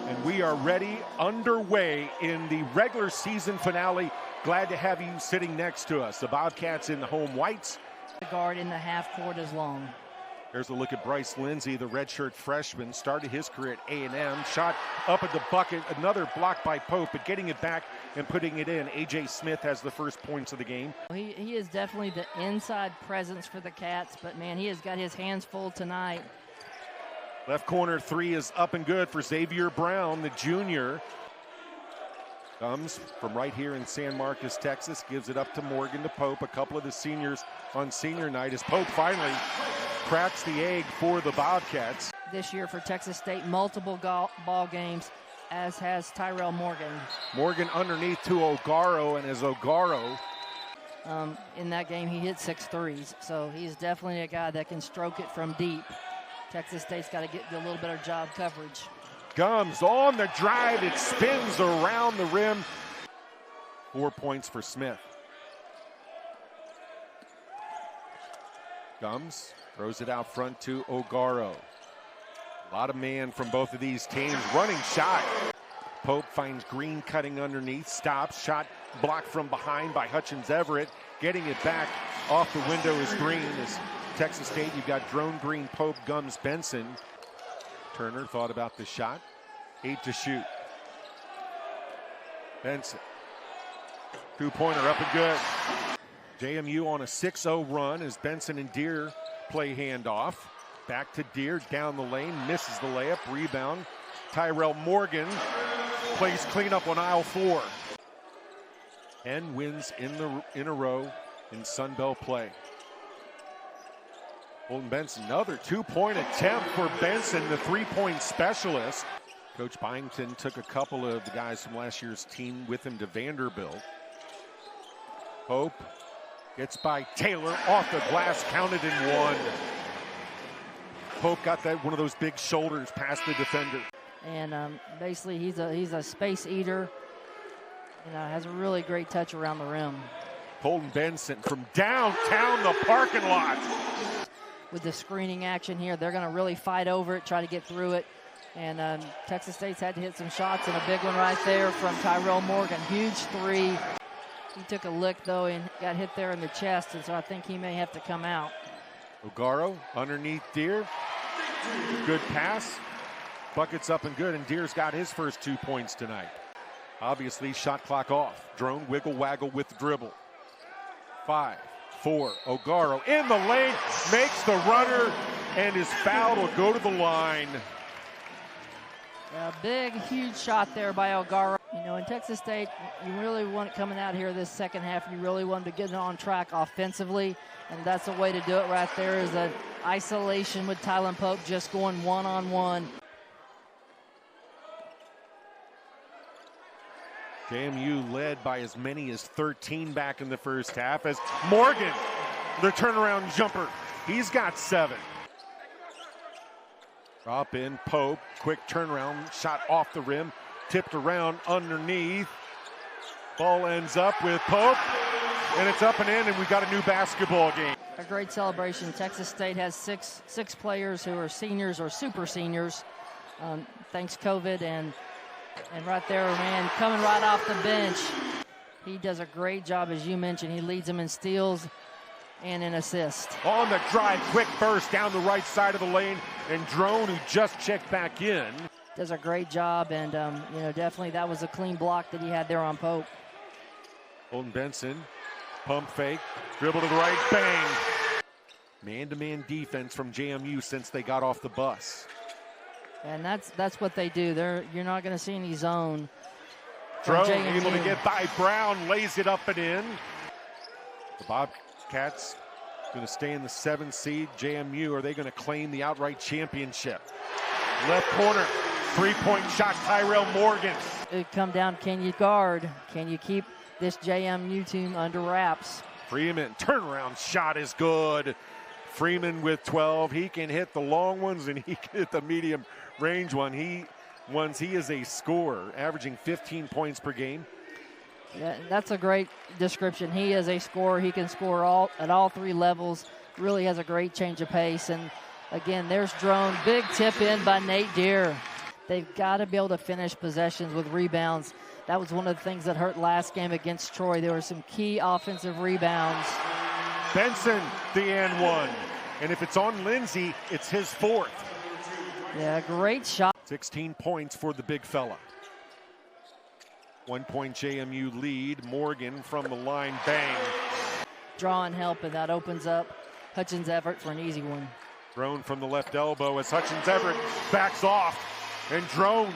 And we are ready, underway in the regular season finale. Glad to have you sitting next to us. The Bobcats in the home whites. The guard in the half court is long. There's a look at Bryce Lindsey, the redshirt freshman, started his career at A&M, shot up at the bucket, another block by Pope, but getting it back and putting it in. A.J. Smith has the first points of the game. He is definitely the inside presence for the Cats, but man, he has got his hands full tonight. Left corner three is up and good for Xavier Brown, the junior. Comes from right here in San Marcos, Texas, gives it up to Morgan to Pope. A couple of the seniors on senior night as Pope finally cracks the egg for the Bobcats. This year for Texas State, multiple ball games, as has Tyrell Morgan. Morgan underneath to Ogaro, and as Ogaro in that game, he hit 6 threes, so he's definitely a guy that can stroke it from deep. Texas State's got to get a little better job coverage. Gums on the drive, it spins around the rim. 4 points for Smith. Gums throws it out front to Ogaro. A lot of man from both of these teams. Running shot. Pope finds Green cutting underneath. Stops. Shot blocked from behind by Hutchins Everett. Getting it back off the window is Green. As Texas State, you've got Drone, Green, Pope, Gums, Benson. Turner thought about the shot. 8 to shoot. Benson. Two-pointer up and good. JMU on a 6-0 run as Benson and Deere play handoff. Back to Deere, down the lane, misses the layup, rebound. Tyrell Morgan plays cleanup on aisle 4. 10 wins in a row in Sun Belt play. Holden Benson, another 2-point attempt for Benson, the 3-point specialist. Coach Byington took a couple of the guys from last year's team with him to Vanderbilt. Pope gets by Taylor, off the glass, counted in 1. Pope got that one of those big shoulders past the defender. And basically he's a space eater. Has a really great touch around the rim. Holden Benson from downtown the parking lot. With the screening action here, they're going to really fight over it, try to get through it. And Texas State's had to hit some shots, and a big one right there from Tyrell Morgan. Huge 3. He took a lick, though, and got hit there in the chest, and so I think he may have to come out. Ogaro underneath Deere. Good pass. Buckets up and good, and Deere's got his first 2 points tonight. Obviously, shot clock off. Drone wiggle waggle with the dribble. 5, 4. Ogaro in the lane, makes the runner, and is fouled. Will go to the line. A big, huge shot there by Ogaro. In Texas State, you really want it coming out here this second half. You really want to get it on track offensively, and that's the way to do it right there, is an isolation with Tylen Pope just going one-on-one. JMU led by as many as 13 back in the first half as Morgan, the turnaround jumper. He's got 7. Drop in, Pope, quick turnaround, shot off the rim, tipped around underneath. Ball ends up with Pope, and it's up and in, and we got a new basketball game. A great celebration. Texas State has six players who are seniors or super seniors, thanks COVID, and right there, man, coming right off the bench. He does a great job, as you mentioned. He leads them in steals and in assists. On the drive, quick burst down the right side of the lane, and Drone, who just checked back in. Does a great job, and definitely that was a clean block that he had there on Pope. Holden Benson, pump fake, dribble to the right, bang. Man-to-man defense from JMU since they got off the bus. And that's what they do. You're not going to see any zone. Drone able to get by Brown, lays it up and in. The Bobcats going to stay in the 7th seed. JMU, are they going to claim the outright championship? Left corner, 3-point shot, Tyrell Morgan. It come down, can you guard? Can you keep this JMU team under wraps? Freeman, turnaround shot is good. Freeman with 12. He can hit the long ones and he can hit the medium range one. He is a scorer, averaging 15 points per game. Yeah, that's a great description. He is a scorer. He can score at all 3 levels. Really has a great change of pace. And again, there's Drone. Big tip in by Nate Deere. They've got to be able to finish possessions with rebounds. That was one of the things that hurt last game against Troy. There were some key offensive rebounds. Benson, the and one. And if it's on Lindsay, it's his fourth. Yeah, great shot. 16 points for the big fella. 1 point JMU lead. Morgan from the line, bang. Draw and help, and that opens up Hutchins Everett for an easy one. Drone from the left elbow as Hutchins Everett backs off. And Drone.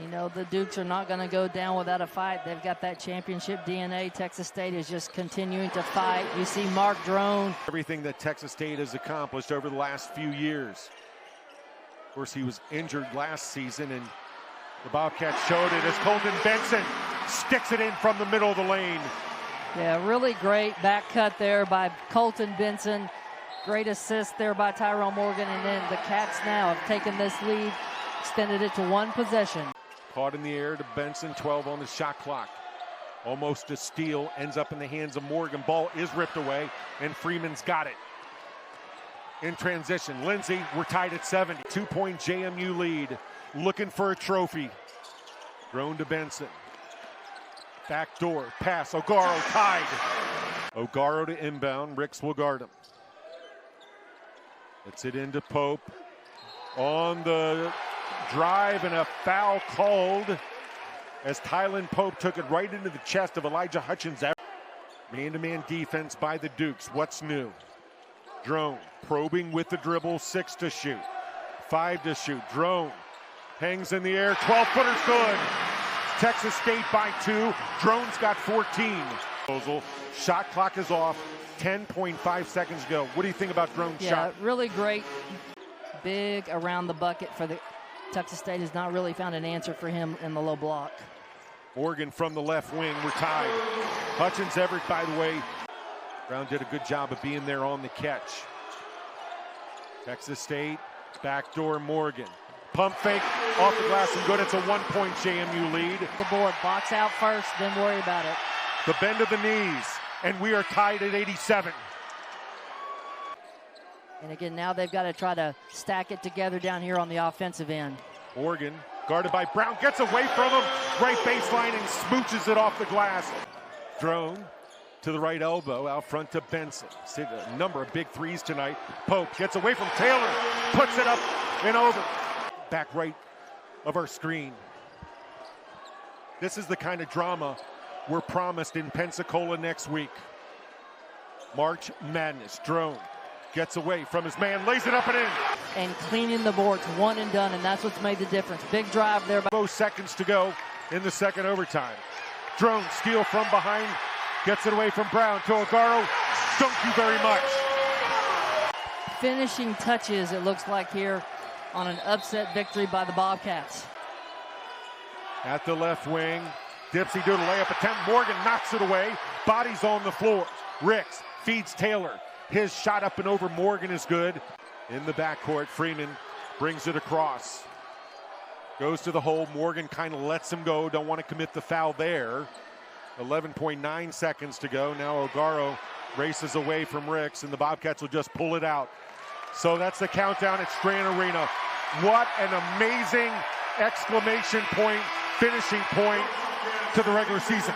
You know, the Dukes are not going to go down without a fight. They've got that championship DNA. Texas State is just continuing to fight. You see Mark Drone. Everything that Texas State has accomplished over the last few years. Of course, he was injured last season, and the Bobcats showed it as Colton Benson sticks it in from the middle of the lane. Yeah, really great back cut there by Colton Benson. Great assist there by Tyrone Morgan, and then the Cats now have taken this lead, extended it to one possession. Caught in the air to Benson, 12 on the shot clock. Almost a steal, ends up in the hands of Morgan. Ball is ripped away, and Freeman's got it. In transition, Lindsay, we're tied at 70. 2 point JMU lead, looking for a trophy. Thrown to Benson. Backdoor pass, O'Garo tied. O'Garo to inbound, Ricks will guard him. Gets it into Pope. On the drive, and a foul called as Tylen Pope took it right into the chest of Elijah Hutchins. Man-to-man defense by the Dukes. What's new? Drone probing with the dribble, 6 to shoot. 5 to shoot. Drone hangs in the air, 12-footer's good. Texas State by 2. Drone's got 14. Shot clock is off. 10.5 seconds ago. What do you think about Drone's shot? Yeah, really great. Big around the bucket for the Texas State. Has not really found an answer for him in the low block. Morgan from the left wing. We're tied. Hutchins Everett, by the way. Brown did a good job of being there on the catch. Texas State, backdoor Morgan. Pump fake, off the glass and good. It's a 1 point JMU lead. The board, box out first, then worry about it. The bend of the knees, and we are tied at 87. And again, now they've got to try to stack it together down here on the offensive end. Morgan, guarded by Brown, gets away from him. Right baseline and smooches it off the glass. Drone to the right elbow, out front to Benson. See a number of big threes tonight. Pope gets away from Taylor, puts it up and over. Back right of our screen. This is the kind of drama we're promised in Pensacola next week. March Madness. Drone gets away from his man, lays it up and in. And cleaning the boards, one and done, and that's what's made the difference. Big drive there. 4 seconds to go in the second overtime. Drone, steal from behind, gets it away from Brown to O'Garo. Thank you very much. Finishing touches, it looks like here, on an upset victory by the Bobcats. At the left wing, Dipsy doing a layup attempt. Morgan knocks it away. Bodies on the floor. Ricks feeds Taylor. His shot up and over Morgan is good. In the backcourt, Freeman brings it across. Goes to the hole. Morgan kind of lets him go. Don't want to commit the foul there. 11.9 seconds to go. Now O'Garo races away from Ricks, and the Bobcats will just pull it out. So that's the countdown at Strand Arena. What an amazing exclamation point, finishing point to the regular season.